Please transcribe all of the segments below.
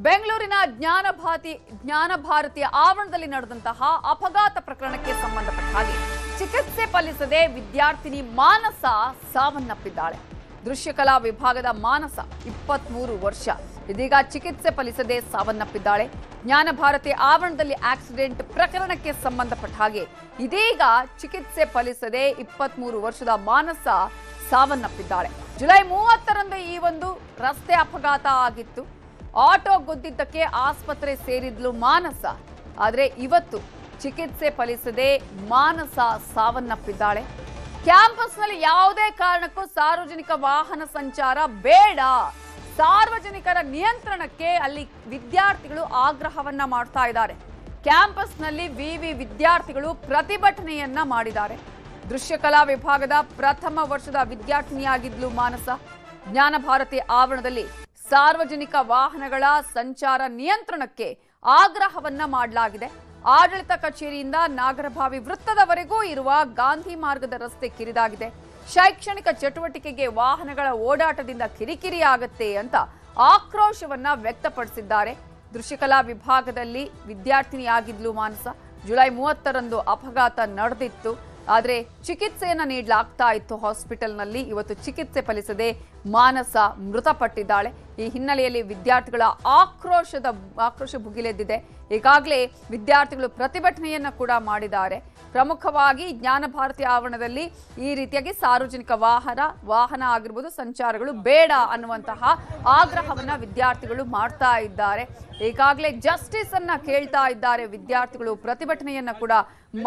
ಬೆಂಗಳೂರಿನ ಜ್ಞಾನ ಭಾರತಿ ಆವರಣದಲ್ಲಿ ನಡೆದಂತಹ ಅಪಘಾತ ಪ್ರಕರಣಕ್ಕೆ ಸಂಬಂಧಪಟ್ಟ ಹಾಗೆ ಚಿಕಿತ್ಸೆ ಫಲಿಸದೆ ವಿದ್ಯಾರ್ಥಿನಿ ಮಾನಸ ಸಾವನ್ನಪ್ಪಿದ್ದಾಳೆ. ದೃಶ್ಯಕಲಾ ವಿಭಾಗದ ಮಾನಸ 23 ವರ್ಷ ಇದೀಗ ಚಿಕಿತ್ಸೆ ಫಲಿಸದೆ ಸಾವನ್ನಪ್ಪಿದ್ದಾಳೆ. ಜ್ಞಾನ ಭಾರತಿ ಆವರಣದಲ್ಲಿ ಆಕ್ಸಿಡೆಂಟ್ ಪ್ರಕರಣಕ್ಕೆ ಸಂಬಂಧಪಟ್ಟ ಹಾಗೆ ಇದೀಗ ಚಿಕಿತ್ಸೆ ಫಲಿಸದೆ 23 ವರ್ಷದ ಮಾನಸ ಸಾವನ್ನಪ್ಪಿದ್ದಾಳೆ. ಜುಲೈ 30ರಂದು ಈ ಒಂದು ರಸ್ತೆ ಅಪಘಾತ ಆಗಿತ್ತು. ಆಟೋ ಗುದ್ದಿದ್ದಕ್ಕೆ ಆಸ್ಪತ್ರೆ ಸೇರಿದ್ಲು ಮಾನಸ. ಆದರೆ ಇವತ್ತು ಚಿಕಿತ್ಸೆ ಫಲಿಸದೆ ಮಾನಸ ಸಾವನ್ನಪ್ಪಿದ್ದಾಳೆ. ಕ್ಯಾಂಪಸ್ನಲ್ಲಿ ಯಾವುದೇ ಕಾರಣಕ್ಕೂ ಸಾರ್ವಜನಿಕ ವಾಹನ ಸಂಚಾರ ಬೇಡ, ಸಾರ್ವಜನಿಕರ ನಿಯಂತ್ರಣಕ್ಕೆ ಅಲ್ಲಿ ವಿದ್ಯಾರ್ಥಿಗಳು ಆಗ್ರಹವನ್ನ ಮಾಡ್ತಾ ಇದ್ದಾರೆ. ಕ್ಯಾಂಪಸ್ನಲ್ಲಿ ವಿವಿ ವಿದ್ಯಾರ್ಥಿಗಳು ಪ್ರತಿಭಟನೆಯನ್ನ ಮಾಡಿದ್ದಾರೆ. ದೃಶ್ಯಕಲಾ ವಿಭಾಗದ ಪ್ರಥಮ ವರ್ಷದ ವಿದ್ಯಾರ್ಥಿನಿಯಾಗಿದ್ಲು ಮಾನಸ. ಜ್ಞಾನ ಭಾರತಿ ಆವರಣದಲ್ಲಿ ಸಾರ್ವಜನಿಕ ವಾಹನಗಳ ಸಂಚಾರ ನಿಯಂತ್ರಣಕ್ಕೆ ಆಗ್ರಹವನ್ನ ಮಾಡಲಾಗಿದೆ. ಆಡಳಿತ ಕಚೇರಿಯಿಂದ ನಾಗರಭಾವಿ ವೃತ್ತದವರೆಗೂ ಇರುವ ಗಾಂಧಿ ಮಾರ್ಗದ ರಸ್ತೆ ಕಿರಿದಾಗಿದೆ. ಶೈಕ್ಷಣಿಕ ಚಟುವಟಿಕೆಗೆ ವಾಹನಗಳ ಓಡಾಟದಿಂದ ಕಿರಿಕಿರಿ ಆಗತ್ತೆ ಅಂತ ಆಕ್ರೋಶವನ್ನ ವ್ಯಕ್ತಪಡಿಸಿದ್ದಾರೆ. ದೃಶ್ಯಕಲಾ ವಿಭಾಗದಲ್ಲಿ ವಿದ್ಯಾರ್ಥಿನಿಯಾಗಿದ್ಲು ಮಾನಸ. ಜುಲೈ 30ರಂದು ಅಪಘಾತ ನಡೆದಿತ್ತು. ಆದರೆ ಚಿಕಿತ್ಸೆಯನ್ನ ನೀಡಲಾಗ್ತಾ ಇತ್ತು ಹಾಸ್ಪಿಟಲ್ನಲ್ಲಿ. ಇವತ್ತು ಚಿಕಿತ್ಸೆ ಫಲಿಸದೆ ಮಾನಸ ಮೃತಪಟ್ಟಿದ್ದಾಳೆ. ಈ ಹಿನ್ನೆಲೆಯಲ್ಲಿ ವಿದ್ಯಾರ್ಥಿಗಳ ಆಕ್ರೋಶ ಭುಗಿಲೆದ್ದಿದೆ. ಈಗಾಗಲೇ ವಿದ್ಯಾರ್ಥಿಗಳು ಪ್ರತಿಭಟನೆಯನ್ನ ಕೂಡ ಮಾಡಿದ್ದಾರೆ. ಪ್ರಮುಖವಾಗಿ ಜ್ಞಾನ ಭಾರತಿ ಆವರಣದಲ್ಲಿ ಈ ರೀತಿಯಾಗಿ ಸಾರ್ವಜನಿಕ ವಾಹನ ಆಗಿರ್ಬೋದು ಸಂಚಾರಗಳು ಬೇಡ ಅನ್ನುವಂತಹ ಆಗ್ರಹವನ್ನ ವಿದ್ಯಾರ್ಥಿಗಳು ಮಾಡ್ತಾ ಇದ್ದಾರೆ. ಈಗಾಗಲೇ ಜಸ್ಟಿಸ್ ಅನ್ನ ಕೇಳ್ತಾ ಇದ್ದಾರೆ. ವಿದ್ಯಾರ್ಥಿಗಳು ಪ್ರತಿಭಟನೆಯನ್ನ ಕೂಡ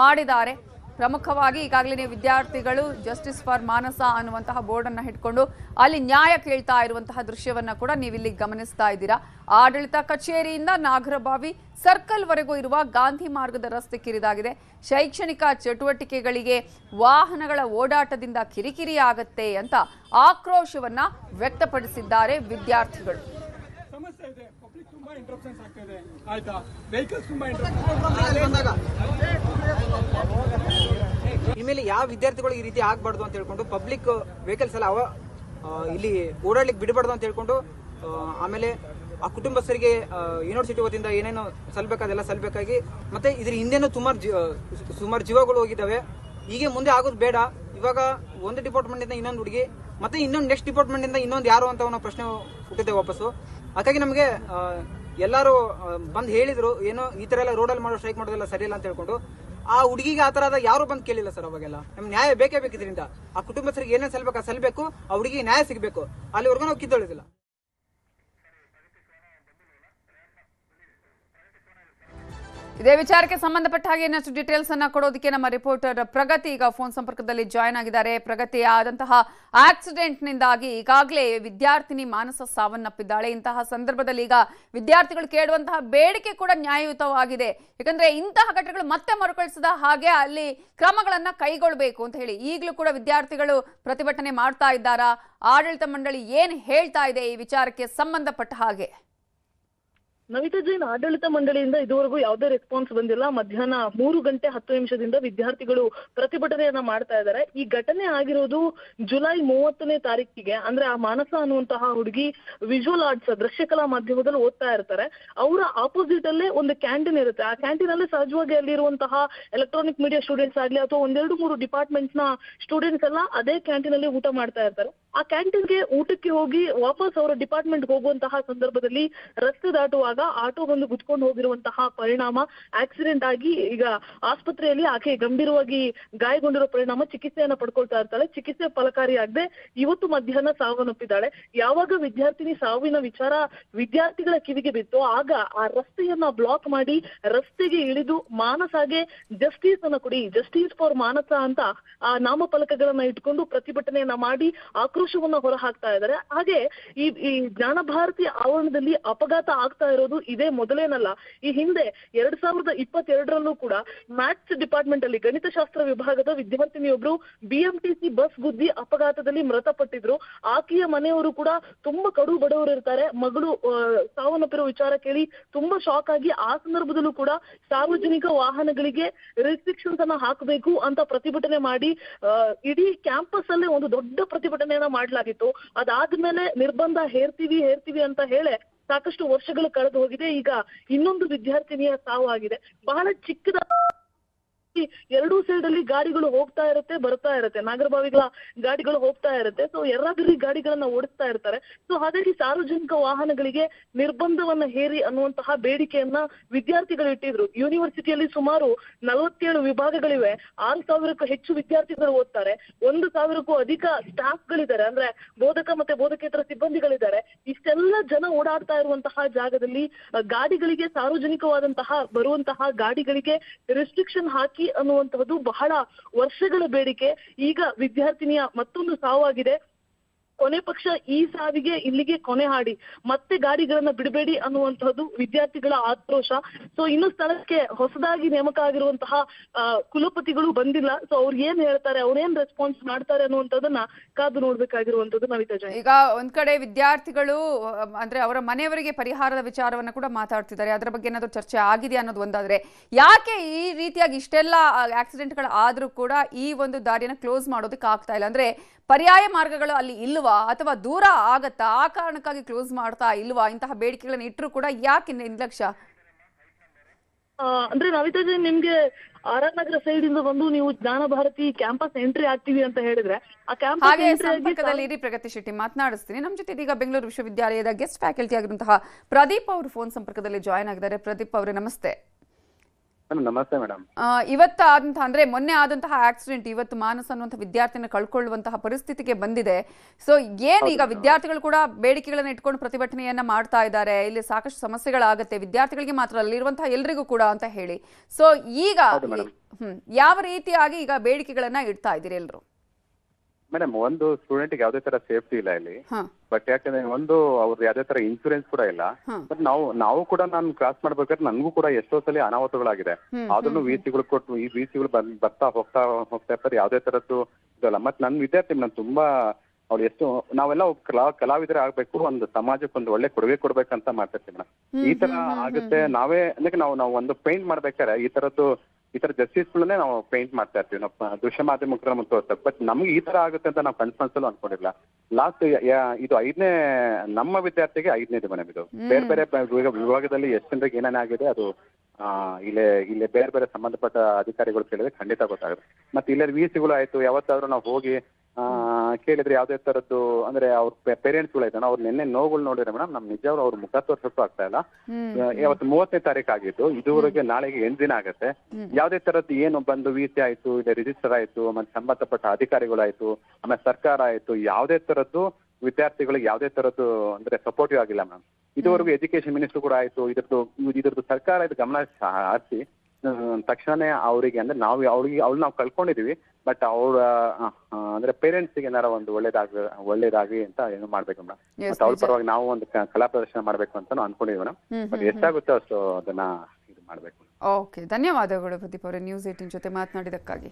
ಮಾಡಿದ್ದಾರೆ. ಪ್ರಮುಖವಾಗಿ ಈಗಾಗಲೇ ವಿದ್ಯಾರ್ಥಿಗಳು ಜಸ್ಟಿಸ್ ಫಾರ್ ಮಾನಸ ಅನ್ನುವಂತಹ ಬೋರ್ಡ್ ಅನ್ನ ಹಿಡ್ಕೊಂಡು ಅಲ್ಲಿ ನ್ಯಾಯ ಕೇಳ್ತಾ ಇರುವಂತಹ ದೃಶ್ಯವನ್ನ ಕೂಡ ನೀವಿಲ್ಲಿ ಗಮನಿಸ್ತಾ ಇದ್ದೀರಾ. ಆಡಳಿತ ಕಚೇರಿಯಿಂದ ನಾಗರಭಾವಿ ಸರ್ಕಲ್ ವರೆಗೂ ಇರುವ ಗಾಂಧಿ ಮಾರ್ಗದ ರಸ್ತೆ ಕಿರಿದಾಗಿದೆ. ಶೈಕ್ಷಣಿಕ ಚಟುವಟಿಕೆಗಳಿಗೆ ವಾಹನಗಳ ಓಡಾಟದಿಂದ ಕಿರಿಕಿರಿ ಆಗತ್ತೆ ಅಂತ ಆಕ್ರೋಶವನ್ನ ವ್ಯಕ್ತಪಡಿಸಿದ್ದಾರೆ ವಿದ್ಯಾರ್ಥಿಗಳು. ಇನ್ಮೇಲೆ ಯಾವ ವಿದ್ಯಾರ್ಥಿಗಳು ಈ ರೀತಿ ಆಗ್ಬಾರ್ದು ಅಂತ ಹೇಳ್ಕೊಂಡು ಪಬ್ಲಿಕ್ ವೆಹಿಕಲ್ಸ್ ಎಲ್ಲ ಇಲ್ಲಿ ಓಡಾಡ್ಲಿಕ್ಕೆ ಬಿಡಬಾರ್ದು ಅಂತ ಹೇಳ್ಕೊಂಡು ಆಮೇಲೆ ಆ ಕುಟುಂಬಸ್ಥರಿಗೆ ಯೂನಿವರ್ಸಿಟಿ ವತಿಯಿಂದ ಏನೇನು ಸಲ್ಬೇಕಾದೆಲ್ಲ ಸಲ್ಬೇಕಾಗಿ ಮತ್ತೆ ಇದ್ರ ಹಿಂದೆನೂ ಸುಮಾರು ಜೀವಗಳು ಹೋಗಿದ್ದಾವೆ. ಹೀಗೆ ಮುಂದೆ ಆಗೋದು ಬೇಡ. ಇವಾಗ ಒಂದು ಡಿಪಾರ್ಟ್ಮೆಂಟ್ ಇಂದ ಇನ್ನೊಂದು ಹುಡುಗಿ ಮತ್ತೆ ಇನ್ನೊಂದು ನೆಕ್ಸ್ಟ್ ಡಿಪಾರ್ಟ್ಮೆಂಟ್ ಇಂದ ಇನ್ನೊಂದು ಯಾರು ಅಂತ ಒಂದು ಪ್ರಶ್ನೆ ಹುಟ್ಟಿದೆ ವಾಪಸ್ಸು. ಹಾಗಾಗಿ ನಮಗೆ ಎಲ್ಲರೂ ಬಂದು ಹೇಳಿದ್ರು ಏನೋ ಈ ತರ ಎಲ್ಲ ರೋಡಲ್ಲಿ ಮಾಡೋ ಸ್ಟ್ರೈಕ್ ಮಾಡೋದೆಲ್ಲ ಸರಿಯಿಲ್ಲ ಅಂತ ಹೇಳ್ಕೊಂಡು. ಆ ಹುಡುಗಿಗೆ ಆ ತರದ ಯಾರು ಬಂದು ಕೇಳಿಲ್ಲ ಸರ್. ಅವಾಗೆಲ್ಲ ನಮ್ಗೆ ನ್ಯಾಯ ಬೇಕೇ ಬೇಕಿದ್ರಿಂದ ಆ ಕುಟುಂಬಸ್ಥರಿಗೆ ಏನೇನು ಸಲ್ಬೇಕು ಆ ಹುಡುಗಿಗೆ ನ್ಯಾಯ ಸಿಗಬೇಕು. ಅಲ್ಲಿವರೆಗೂ ನಾವು ಕಿತ್ತೊಳಿದಿಲ್ಲ. ಇದೇ ವಿಚಾರಕ್ಕೆ ಸಂಬಂಧಪಟ್ಟ ಹಾಗೆ ಇನ್ನಷ್ಟು ಡೀಟೇಲ್ಸ್ ಅನ್ನ ಕೊಡೋದಕ್ಕೆ ನಮ್ಮ ರಿಪೋರ್ಟರ್ ಪ್ರಗತಿ ಈಗ ಫೋನ್ ಸಂಪರ್ಕದಲ್ಲಿ ಜಾಯ್ನ್ ಆಗಿದ್ದಾರೆ. ಪ್ರಗತಿ, ಆದಂತಹ ಆಕ್ಸಿಡೆಂಟ್ ನಿಂದಾಗಿ ಈಗಾಗಲೇ ವಿದ್ಯಾರ್ಥಿನಿ ಮಾನಸ ಸಾವನ್ನಪ್ಪಿದ್ದಾಳೆ. ಇಂತಹ ಸಂದರ್ಭದಲ್ಲಿ ಈಗ ವಿದ್ಯಾರ್ಥಿಗಳು ಕೇಳುವಂತಹ ಬೇಡಿಕೆ ಕೂಡ ನ್ಯಾಯಯುತವಾಗಿದೆ. ಯಾಕಂದ್ರೆ ಇಂತಹ ಘಟನೆಗಳು ಮತ್ತೆ ಮರುಕಳಿಸದ ಹಾಗೆ ಅಲ್ಲಿ ಕ್ರಮಗಳನ್ನ ಕೈಗೊಳ್ಳಬೇಕು ಅಂತ ಹೇಳಿ ಈಗಲೂ ಕೂಡ ವಿದ್ಯಾರ್ಥಿಗಳು ಪ್ರತಿಭಟನೆ ಮಾಡ್ತಾ ಇದ್ದಾರಾ? ಆಡಳಿತ ಮಂಡಳಿ ಏನ್ ಹೇಳ್ತಾ ಇದೆ ಈ ವಿಚಾರಕ್ಕೆ ಸಂಬಂಧಪಟ್ಟ ಹಾಗೆ? ನವಿತಾ ಜೈನ್, ಆಡಳಿತ ಮಂಡಳಿಯಿಂದ ಇದುವರೆಗೂ ಯಾವುದೇ ರೆಸ್ಪಾನ್ಸ್ ಬಂದಿಲ್ಲ. ಮಧ್ಯಾಹ್ನ 3:10 ವಿದ್ಯಾರ್ಥಿಗಳು ಪ್ರತಿಭಟನೆಯನ್ನ ಮಾಡ್ತಾ ಇದ್ದಾರೆ. ಈ ಘಟನೆ ಆಗಿರೋದು ಜುಲೈ 30ನೇ ತಾರೀಕಿಗೆ. ಅಂದ್ರೆ ಆ ಮಾನಸ ಅನ್ನುವಂತಹ ಹುಡುಗಿ ವಿಜುವಲ್ ಆರ್ಟ್ಸ್ ದೃಶ್ಯಕಲಾ ಮಾಧ್ಯಮದಲ್ಲಿ ಓದ್ತಾ ಇರ್ತಾರೆ. ಅವರ ಆಪೋಸಿಟ್ ಅಲ್ಲೇ ಒಂದು ಕ್ಯಾಂಟೀನ್ ಇರುತ್ತೆ. ಆ ಕ್ಯಾಂಟೀನ್ ಅಲ್ಲೇ ಸಹಜವಾಗಿ ಅಲ್ಲಿರುವಂತಹ ಎಲೆಕ್ಟ್ರಾನಿಕ್ ಮೀಡಿಯಾ ಸ್ಟೂಡೆಂಟ್ಸ್ ಆಗ್ಲಿ ಅಥವಾ 1-2-3 ಡಿಪಾರ್ಟ್ಮೆಂಟ್ಸ್ ನ ಸ್ಟೂಡೆಂಟ್ಸ್ ಎಲ್ಲ ಅದೇ ಕ್ಯಾಂಟೀನ್ ಅಲ್ಲಿ ಊಟ ಮಾಡ್ತಾ ಇರ್ತಾರೆ. ಆ ಕ್ಯಾಂಟೀನ್ಗೆ ಊಟಕ್ಕೆ ಹೋಗಿ ವಾಪಸ್ ಅವರ ಡಿಪಾರ್ಟ್ಮೆಂಟ್ ಹೋಗುವಂತಹ ಸಂದರ್ಭದಲ್ಲಿ ರಸ್ತೆ ದಾಟುವಾಗ ಆಟೋ ಬಂದು ಗುದ್ಕೊಂಡು ಹೋಗಿರುವಂತಹ ಪರಿಣಾಮ ಆಕ್ಸಿಡೆಂಟ್ ಆಗಿ ಈಗ ಆಸ್ಪತ್ರೆಯಲ್ಲಿ ಆಕೆ ಗಂಭೀರವಾಗಿ ಗಾಯಗೊಂಡಿರೋ ಪರಿಣಾಮ ಚಿಕಿತ್ಸೆಯನ್ನ ಪಡ್ಕೊಳ್ತಾ ಇರ್ತಾಳೆ. ಚಿಕಿತ್ಸೆ ಫಲಕಾರಿಯಾಗದೆ ಇವತ್ತು ಮಧ್ಯಾಹ್ನ ಸಾವನ್ನಪ್ಪಿದ್ದಾಳೆ. ಯಾವಾಗ ವಿದ್ಯಾರ್ಥಿನಿ ಸಾವಿನ ವಿಚಾರ ವಿದ್ಯಾರ್ಥಿಗಳ ಕಿವಿಗೆ ಬಿತ್ತು ಆಗ ಆ ರಸ್ತೆಯನ್ನ ಬ್ಲಾಕ್ ಮಾಡಿ ರಸ್ತೆಗೆ ಇಳಿದು ಮಾನಸಾಗೆ ಜಸ್ಟಿಸ್ ಅನ್ನ ಕೊಡಿ, ಜಸ್ಟಿಸ್ ಫಾರ್ ಮಾನಸ ಅಂತ ಆ ನಾಮಫಲಕಗಳನ್ನ ಇಟ್ಕೊಂಡು ಪ್ರತಿಭಟನೆಯನ್ನ ಮಾಡಿ ಆಕ್ರೋಶವನ್ನ ಹೊರ ಹಾಕ್ತಾ ಇದ್ದಾರೆ. ಹಾಗೆ ಈ ಜ್ಞಾನ ಭಾರತಿ ಆವರಣದಲ್ಲಿ ಅಪಘಾತ ಆಗ್ತಾ ಇರೋದು ಇದೇ ಮೊದಲೇನಲ್ಲ. ಈ ಹಿಂದೆ 2022ರಲ್ಲೂ ಕೂಡ ಮ್ಯಾಥ್ಸ್ ಡಿಪಾರ್ಟ್ಮೆಂಟ್ ಅಲ್ಲಿ ಗಣಿತಶಾಸ್ತ್ರ ವಿಭಾಗದ ವಿದ್ಯಾರ್ಥಿನಿಯೊಬ್ರು BMTC ಬಸ್ ಗುದ್ದಿ ಅಪಘಾತದಲ್ಲಿ ಮೃತಪಟ್ಟಿದ್ರು. ಆಕೆಯ ಮನೆಯವರು ಕೂಡ ತುಂಬಾ ಕಡು ಬಡವರು ಇರ್ತಾರೆ. ಮಗಳು ಸಾವನ್ನಪ್ಪಿರೋ ವಿಚಾರ ಕೇಳಿ ತುಂಬಾ ಶಾಕ್ ಆಗಿ ಆ ಸಂದರ್ಭದಲ್ಲೂ ಕೂಡ ಸಾರ್ವಜನಿಕ ವಾಹನಗಳಿಗೆ ರೆಸ್ಟ್ರಿಕ್ಷನ್ಸ್ ಅನ್ನ ಹಾಕಬೇಕು ಅಂತ ಪ್ರತಿಭಟನೆ ಮಾಡಿ ಇಡೀ ಕ್ಯಾಂಪಸ್ ಅಲ್ಲೇ ಒಂದು ದೊಡ್ಡ ಪ್ರತಿಭಟನೆಯನ್ನ ಮಾಡಲಾಗಿತ್ತು. ಅದಾದ್ಮೇಲೆ ನಿರ್ಬಂಧ ಹೇರ್ತೀವಿ ಅಂತ ಹೇಳಿ ಸಾಕಷ್ಟು ವರ್ಷಗಳು ಕಳೆದು ಹೋಗಿದೆ. ಈಗ ಇನ್ನೊಂದು ವಿದ್ಯಾರ್ಥಿನಿಯ ಸಾವು ಆಗಿದೆ. ಬಹಳ ಚಿಕ್ಕದ ಎರಡೂ ಸೈಡ್ ಅಲ್ಲಿ ಗಾಡಿಗಳು ಹೋಗ್ತಾ ಇರುತ್ತೆ, ಬರ್ತಾ ಇರುತ್ತೆ, ನಾಗರಬಾವಿಗಳ ಗಾಡಿಗಳು ಹೋಗ್ತಾ ಇರುತ್ತೆ. ಸೊ ಎರ್ರಾಬಿರ್ರಿ ಗಾಡಿಗಳನ್ನ ಓಡಿಸ್ತಾ ಇರ್ತಾರೆ. ಸೊ ಹಾಗಾಗಿ ಸಾರ್ವಜನಿಕ ವಾಹನಗಳಿಗೆ ನಿರ್ಬಂಧವನ್ನ ಹೇರಿ ಅನ್ನುವಂತಹ ಬೇಡಿಕೆಯನ್ನ ವಿದ್ಯಾರ್ಥಿಗಳು ಇಟ್ಟಿದ್ರು. ಯೂನಿವರ್ಸಿಟಿಯಲ್ಲಿ ಸುಮಾರು 47 ವಿಭಾಗಗಳಿವೆ. 6,000ಕ್ಕೂ ಹೆಚ್ಚು ವಿದ್ಯಾರ್ಥಿಗಳು ಓದ್ತಾರೆ. 1,000ಕ್ಕೂ ಅಧಿಕ ಸ್ಟಾಫ್ ಗಳಿದ್ದಾರೆ, ಅಂದ್ರೆ ಬೋಧಕ ಮತ್ತೆ ಬೋಧಕೇತರ ಸಿಬ್ಬಂದಿಗಳಿದ್ದಾರೆ. ಇಷ್ಟೆಲ್ಲ ಜನ ಓಡಾಡ್ತಾ ಇರುವಂತಹ ಜಾಗದಲ್ಲಿ ಗಾಡಿಗಳಿಗೆ, ಸಾರ್ವಜನಿಕವಾದಂತಹ ಬರುವಂತಹ ಗಾಡಿಗಳಿಗೆ ರೆಸ್ಟ್ರಿಕ್ಷನ್ ಹಾಕಿ ಅನ್ನುವಂತಹದ್ದು ಬಹಳ ವರ್ಷಗಳ ಬೇಡಿಕೆ. ಈಗ ವಿದ್ಯಾರ್ಥಿನಿಯ ಮತ್ತೊಂದು ಸಾವಾಗಿದೆ. ಕೊನೆ ಪಕ್ಷ ಈ ಸಾವಿಗೆ ಇಲ್ಲಿಗೆ ಕೊನೆ ಹಾಡಿ ಮತ್ತೆ ಗಾಡಿಗಳನ್ನ ಬಿಡಬೇಡಿ ಅನ್ನುವಂತಹದ್ದು ವಿದ್ಯಾರ್ಥಿಗಳ ಆಕ್ರೋಶ. ಸೊ ಇನ್ನು ಸ್ಥಳಕ್ಕೆ ಹೊಸದಾಗಿ ನೇಮಕ ಆಗಿರುವಂತಹ ಕುಲಪತಿಗಳು ಬಂದಿಲ್ಲ. ಸೊ ಅವ್ರು ಏನ್ ಹೇಳ್ತಾರೆ, ಅವ್ರೇನ್ ರೆಸ್ಪಾನ್ಸ್ ಮಾಡ್ತಾರೆ ಅನ್ನುವಂಥದ್ದನ್ನ ಕಾದು ನೋಡ್ಬೇಕಾಗಿರುವಂತದ್ದು ನವಿತಾ ಜೈನ್. ಈಗ ಒಂದ್ ಕಡೆ ವಿದ್ಯಾರ್ಥಿಗಳು ಅಂದ್ರೆ ಅವರ ಮನೆಯವರಿಗೆ ಪರಿಹಾರದ ವಿಚಾರವನ್ನ ಕೂಡ ಮಾತಾಡ್ತಿದ್ದಾರೆ. ಅದರ ಬಗ್ಗೆ ಏನಾದ್ರು ಚರ್ಚೆ ಆಗಿದೆ ಅನ್ನೋದು ಒಂದಾದ್ರೆ, ಯಾಕೆ ಈ ರೀತಿಯಾಗಿ ಇಷ್ಟೆಲ್ಲ ಆಕ್ಸಿಡೆಂಟ್ಗಳು ಆದ್ರೂ ಕೂಡ ಈ ಒಂದು ದಾರಿಯನ್ನು ಕ್ಲೋಸ್ ಮಾಡೋದಕ್ಕೆ ಆಗ್ತಾ ಇಲ್ಲ? ಅಂದ್ರೆ ಪರ್ಯಾಯ ಮಾರ್ಗಗಳು ಅಲ್ಲಿ ಇಲ್ವಾ, ಅಥವಾ ದೂರ ಆಗತ್ತಾ, ಆ ಕಾರಣಕ್ಕಾಗಿ ಕ್ಲೋಸ್ ಮಾಡ್ತಾ ಇಲ್ವಾ? ಇಂತಹ ಬೇಡಿಕೆಗಳನ್ನ ಇಟ್ಟರು ಕೂಡ ಯಾಕೆ ನಿರ್ಲಕ್ಷ್ಯ? ಅಂದ್ರೆ ನವಿತಾ ಜೈನ್, ನಿಮ್ಗೆ ಆರ್.ಆರ್. ನಗರ ಸೈಡ್ ಇಂದ ಬಂದು ನೀವು ಜ್ಞಾನ ಭಾರತಿ ಕ್ಯಾಂಪಸ್ ಎಂಟ್ರಿ ಆಗ್ತೀವಿ ಅಂತ ಹೇಳಿದ್ರೆ ಆ ಕ್ಯಾಂಪಸ್ ಹಾಗೆ ಸಂಪರ್ಕದಲ್ಲಿ ಇರಿ ಪ್ರಗತಿ ಶೆಟ್ಟಿ, ಮಾತನಾಡಿಸ್ತೀನಿ. ನಮ್ಮ ಜೊತೆ ಇದೀಗ ಬೆಂಗಳೂರು ವಿಶ್ವವಿದ್ಯಾಲಯದ ಗೆಸ್ಟ್ ಫ್ಯಾಕಲ್ಟಿ ಆಗಿರುವಂತಹ ಪ್ರದೀಪ್ ಅವರು ಫೋನ್ ಸಂಪರ್ಕದಲ್ಲಿ ಜಾಯ್ನ್ ಆಗಿದ್ದಾರೆ. ಪ್ರದೀಪ್ ಅವರೇ ನಮಸ್ತೆ. ನಮಸ್ತೆ ಮೇಡಮ್. ಇವತ್ತು ಆದಂತಹ ಅಂದ್ರೆ ಮೊನ್ನೆ ಆದಂತಹ ಆಕ್ಸಿಡೆಂಟ್ ಇವತ್ತು ಮಾನಸ ಅನ್ನುವಂಥ ವಿದ್ಯಾರ್ಥಿನ ಕಳ್ಕೊಳ್ಳುವಂತಹ ಪರಿಸ್ಥಿತಿಗೆ ಬಂದಿದೆ. ಸೊ ಏನ್ ಈಗ ವಿದ್ಯಾರ್ಥಿಗಳು ಕೂಡ ಬೇಡಿಕೆಗಳನ್ನ ಇಟ್ಕೊಂಡು ಪ್ರತಿಭಟನೆಯನ್ನ ಮಾಡ್ತಾ ಇದ್ದಾರೆ. ಇಲ್ಲಿ ಸಾಕಷ್ಟು ಸಮಸ್ಯೆಗಳಾಗತ್ತೆ, ವಿದ್ಯಾರ್ಥಿಗಳಿಗೆ ಮಾತ್ರ ಅಲ್ಲಿರುವಂತಹ ಎಲ್ರಿಗೂ ಕೂಡ ಅಂತ ಹೇಳಿ. ಸೊ ಈಗ ಯಾವ ರೀತಿಯಾಗಿ ಈಗ ಬೇಡಿಕೆಗಳನ್ನ ಇಡ್ತಾ ಇದ್ದೀರಿ ಎಲ್ರು? ಮೇಡಮ್, ಒಂದು ಸ್ಟೂಡೆಂಟ್ ಯಾವುದೇ ತರ ಸೇಫ್ಟಿ ಇಲ್ಲ ಇಲ್ಲಿ. ಬಟ್ ಯಾಕಂದ್ರೆ ಒಂದು ಅವ್ರದ್ದು ಯಾವುದೇ ತರ ಇನ್ಶೂರೆನ್ಸ್ ಕೂಡ ಇಲ್ಲ. ಬಟ್ ನಾವು ಕೂಡ ನಾನು ಕ್ರಾಸ್ ಮಾಡ್ಬೇಕಾದ್ರೆ ನನಗೂ ಕೂಡ ಎಷ್ಟೋ ಸಲ ಅನಾಹುತಗಳಾಗಿದೆ. ಆದ್ರೂ ವಿಸಿಗಳು ಕೊಟ್ಟು ಈ ವಿಸಿಗಳು ಬರ್ತಾ ಹೋಗ್ತಾ ಇರ್ತಾರೆ. ಯಾವುದೇ ತರದ್ದು ಇದಲ್ಲ. ಮತ್ತೆ ನನ್ನ ವಿದ್ಯಾರ್ಥಿ ನಾನು ತುಂಬಾ ಅವ್ರು ಎಷ್ಟು ನಾವೆಲ್ಲ ಕಲಾವಿದರೇ ಆಗ್ಬೇಕು, ಒಂದು ಸಮಾಜಕ್ಕೆ ಒಂದು ಒಳ್ಳೆ ಕೊಡುಗೆ ಕೊಡ್ಬೇಕಂತ ಮಾಡ್ತಿರ್ತೀವಿ ಮೇಡಮ್. ಈ ತರ ಆಗುತ್ತೆ. ನಾವೇ ಅಂದ್ರೆ ನಾವು ಒಂದು ಪೇಂಟ್ ಮಾಡ್ಬೇಕಾದ್ರೆ ಈ ತರ ಜಸ್ಟಿಸ್ಗಳನ್ನೇ ನಾವು ಪೇಂಟ್ ಮಾಡ್ತಾ ಇರ್ತೀವಿ, ನಾವು ದೃಶ್ಯ ಮಾಧ್ಯಮಕ್ಕೆ ತೋರಿಸ್ತಾರೆ. ಬಟ್ ನಮ್ಗೆ ಈ ತರ ಆಗುತ್ತೆ ಅಂತ ನಾವು ಕನ್ಫರ್ನ್ಸಲ್ಲೂ ಅನ್ಕೊಂಡಿಲ್ಲ. ಲಾಸ್ಟ್ ಇದು ನಮ್ಮ ವಿದ್ಯಾರ್ಥಿಗೆ 5ನೇದು ಮೇಡಮ್. ಇದು ಬೇರೆ ಬೇರೆ ವಿಭಾಗದಲ್ಲಿ ಎಷ್ಟು ಜನರಿಗೆ ಏನೇನಾಗಿದೆ ಅದು ಇಲ್ಲೇ ಬೇರೆ ಸಂಬಂಧಪಟ್ಟ ಅಧಿಕಾರಿಗಳು ಕೇಳಿದ್ರೆ ಖಂಡಿತ ಗೊತ್ತಾಗುತ್ತೆ. ಮತ್ತೆ ಇಲ್ಲೇ ವಿಸಿಗಳು ಆಯ್ತು, ಯಾವತ್ತಾದ್ರೂ ನಾವು ಹೋಗಿ ಕೇಳಿದ್ರೆ ಯಾವ್ದೇ ತರದ್ದು ಅಂದ್ರೆ ಅವ್ರ ಪೇರೆಂಟ್ಸ್ಗಳು ಆಯ್ತಾನ ಅವ್ರು ನಿನ್ನೆ ನೋವುಗಳು ನೋಡಿದ್ರೆ ಮೇಡಮ್, ನಮ್ ನಿಜವ್ರು ಅವ್ರ ಮುಖ ತೋರ್ಸಕ್ಕೂ ಆಗ್ತಾ ಇಲ್ಲ. ಇವತ್ತು 30ನೇ ತಾರೀಕು ಆಗಿದ್ದು, ಇದುವರೆಗೆ ನಾಳೆಗೆ 8 ದಿನ ಆಗುತ್ತೆ. ಯಾವ್ದೇ ತರದ್ದು ಏನು ಬಂದು ವಿಸಿ ಆಯ್ತು, ಇಲ್ಲ ರಿಜಿಸ್ಟರ್ ಆಯ್ತು, ಮತ್ತೆ ಸಂಬಂಧಪಟ್ಟ ಅಧಿಕಾರಿಗಳಾಯ್ತು, ಆಮೇಲೆ ಸರ್ಕಾರ ಆಯ್ತು, ಯಾವ್ದೇ ತರದ್ದು ವಿದ್ಯಾರ್ಥಿಗಳಿಗೆ ಯಾವ್ದೇ ತರದ್ದು ಅಂದ್ರೆ ಸಪೋರ್ಟಿವ್ ಆಗಿಲ್ಲ ಮ್ಯಾಮ್. ಇದುವರೆಗೂ ಎಜುಕೇಶನ್ ಮಿನಿಸ್ಟರ್ ಕೂಡ ಆಯ್ತು, ಇದ್ರದ್ದು ಸರ್ಕಾರ ಇದು ಗಮನ ಹರಿಸಿ ತಕ್ಷಣ ಅವರಿಗೆ ಅಂದ್ರೆ ಅವ್ಳು ನಾವು ಕಳ್ಕೊಂಡಿದೀವಿ. ಬಟ್ ಅವ್ರ ಅಂದ್ರೆ ಪೇರೆಂಟ್ಸ್ಗೆ ಏನಾರ ಒಂದು ಒಳ್ಳೇದಾಗಿ ಅಂತ ಏನು ಮಾಡ್ಬೇಕು ಮೇಡಮ್. ಮತ್ತೆ ಅವ್ರ ಪರವಾಗಿ ನಾವು ಒಂದು ಕಲಾ ಪ್ರದರ್ಶನ ಮಾಡ್ಬೇಕು ಅಂತ ಅನ್ಕೊಂಡಿದ್ವಿ ಮೇಡಮ್. ಬಟ್ ಎಷ್ಟಾಗುತ್ತೋ ಅಷ್ಟು ಅದನ್ನ ಇದು ಮಾಡ್ಬೇಕು. ಓಕೆ, ಧನ್ಯವಾದಗಳು ಪ್ರದೀಪ್ ಅವರೇ ನ್ಯೂಸ್ 18 ಜೊತೆ ಮಾತನಾಡಿದಕ್ಕಾಗಿ.